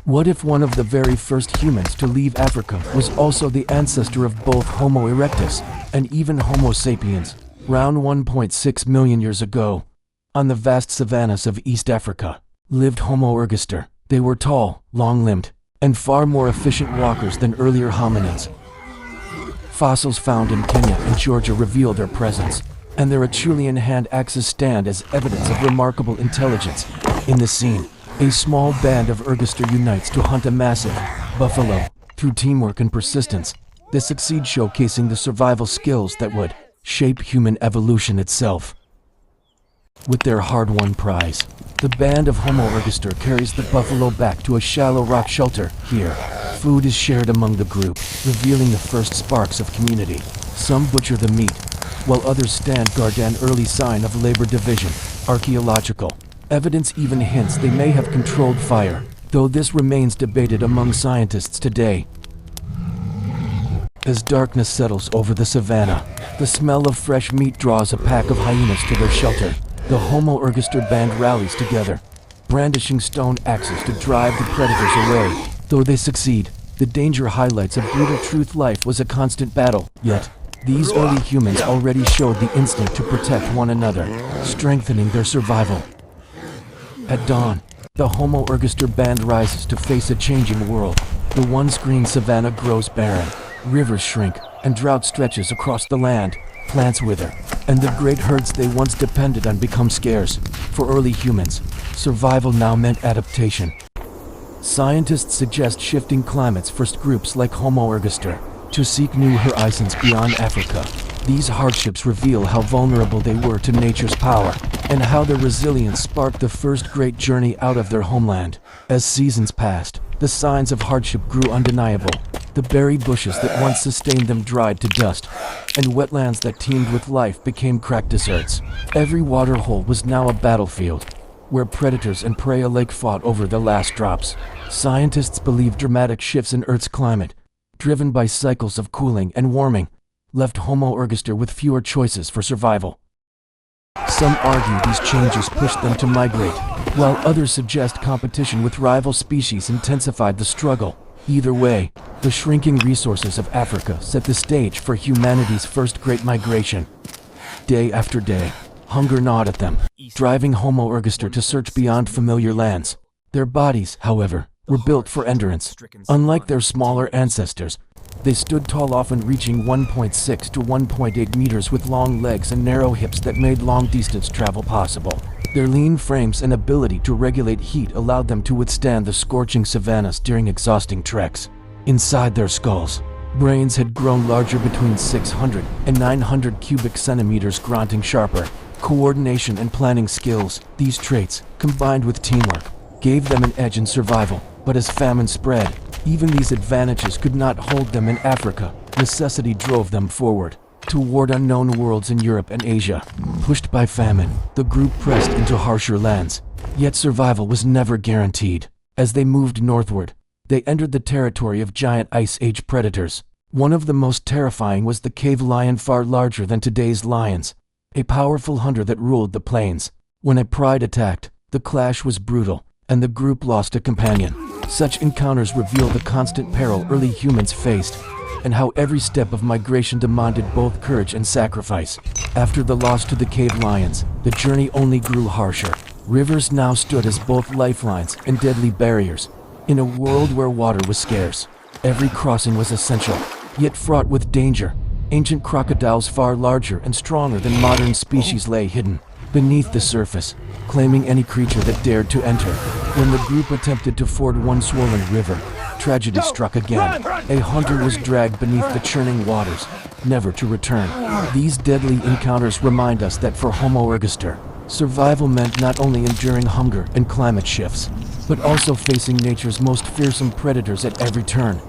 What if one of the very first humans to leave Africa was also the ancestor of both Homo erectus and even Homo sapiens, around 1.6 million years ago? On the vast savannas of East Africa lived Homo ergaster. They were tall, long-limbed, and far more efficient walkers than earlier hominids. Fossils found in Kenya and Georgia reveal their presence, and their Acheulean hand axes stand as evidence of remarkable intelligence. In the scene, a small band of ergaster unites to hunt a massive buffalo. Through teamwork and persistence, they succeed, showcasing the survival skills that would shape human evolution itself. With their hard-won prize, the band of Homo ergaster carries the buffalo back to a shallow rock shelter. Here, food is shared among the group, revealing the first sparks of community. Some butcher the meat, while others stand guard, an early sign of labor division. Archaeological evidence even hints they may have controlled fire, though this remains debated among scientists today. As darkness settles over the savannah, the smell of fresh meat draws a pack of hyenas to their shelter. The Homo ergaster band rallies together, brandishing stone axes to drive the predators away. Though they succeed, the danger highlights a brutal truth: life was a constant battle. Yet, these early humans already showed the instinct to protect one another, strengthening their survival. At dawn, the Homo ergaster band rises to face a changing world. The once green savanna grows barren, rivers shrink, and drought stretches across the land. Plants wither, and the great herds they once depended on become scarce. For early humans, survival now meant adaptation. Scientists suggest shifting climates forced groups like Homo ergaster to seek new horizons beyond Africa. These hardships reveal how vulnerable they were to nature's power, and how their resilience sparked the first great journey out of their homeland. As seasons passed, the signs of hardship grew undeniable. The berry bushes that once sustained them dried to dust, and wetlands that teemed with life became cracked deserts. Every waterhole was now a battlefield, where predators and prey alike fought over the last drops. Scientists believe dramatic shifts in Earth's climate, driven by cycles of cooling and warming, left Homo ergaster with fewer choices for survival. Some argue these changes pushed them to migrate, while others suggest competition with rival species intensified the struggle. Either way, the shrinking resources of Africa set the stage for humanity's first great migration. Day after day, hunger gnawed at them, driving Homo ergaster to search beyond familiar lands. Their bodies, however, were built for endurance. Unlike their smaller ancestors, they stood tall, often reaching 1.6 to 1.8 meters, with long legs and narrow hips that made long-distance travel possible. Their lean frames and ability to regulate heat allowed them to withstand the scorching savannas during exhausting treks. Inside their skulls, brains had grown larger, between 600 and 900 cubic centimeters, granting sharper coordination and planning skills. These traits, combined with teamwork, gave them an edge in survival. But as famine spread, even these advantages could not hold them in Africa. Necessity drove them forward, toward unknown worlds in Europe and Asia. Pushed by famine, the group pressed into harsher lands. Yet survival was never guaranteed. As they moved northward, they entered the territory of giant Ice Age predators. One of the most terrifying was the cave lion, far larger than today's lions, a powerful hunter that ruled the plains. When a pride attacked, the clash was brutal, and the group lost a companion. Such encounters reveal the constant peril early humans faced, and how every step of migration demanded both courage and sacrifice. After the loss to the cave lions, the journey only grew harsher. Rivers now stood as both lifelines and deadly barriers. In a world where water was scarce, every crossing was essential, yet fraught with danger. Ancient crocodiles, far larger and stronger than modern species, lay hidden beneath the surface, claiming any creature that dared to enter. When the group attempted to ford one swollen river, tragedy struck again. A hunter was dragged beneath the churning waters, never to return. These deadly encounters remind us that for Homo ergaster, survival meant not only enduring hunger and climate shifts, but also facing nature's most fearsome predators at every turn.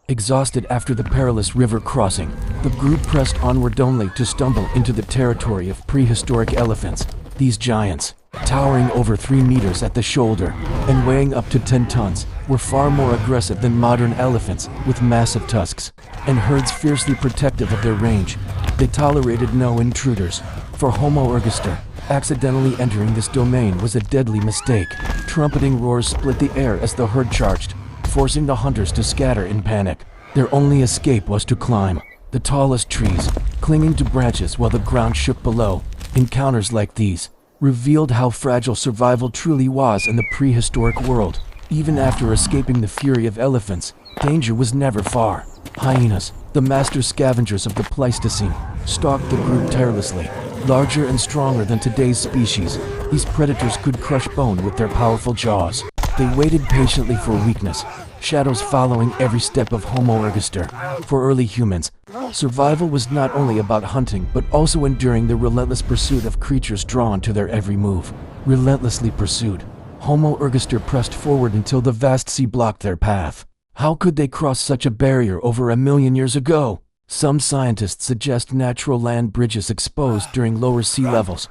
Exhausted after the perilous river crossing, the group pressed onward, only to stumble into the territory of prehistoric elephants. These giants, towering over 3 meters at the shoulder and weighing up to 10 tons, were far more aggressive than modern elephants, with massive tusks and herds fiercely protective of their range. They tolerated no intruders. For Homo ergaster, accidentally entering this domain was a deadly mistake. Trumpeting roars split the air as the herd charged, forcing the hunters to scatter in panic. Their only escape was to climb the tallest trees, clinging to branches while the ground shook below. Encounters like these revealed how fragile survival truly was in the prehistoric world. Even after escaping the fury of elephants, danger was never far. Hyenas, the master scavengers of the Pleistocene, stalked the group tirelessly. Larger and stronger than today's species, these predators could crush bone with their powerful jaws. They waited patiently for weakness, shadows following every step of Homo ergaster. For early humans, survival was not only about hunting but also enduring the relentless pursuit of creatures drawn to their every move. Relentlessly pursued, Homo ergaster pressed forward until the vast sea blocked their path. How could they cross such a barrier over 1 million years ago? Some scientists suggest natural land bridges exposed during lower sea levels,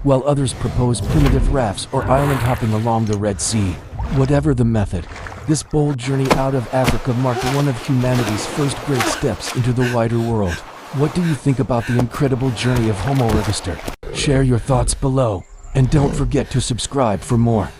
while others propose primitive rafts or island hopping along the Red Sea. Whatever the method, this bold journey out of Africa marked one of humanity's first great steps into the wider world. What do you think about the incredible journey of Homo ergaster? Share your thoughts below, and don't forget to subscribe for more.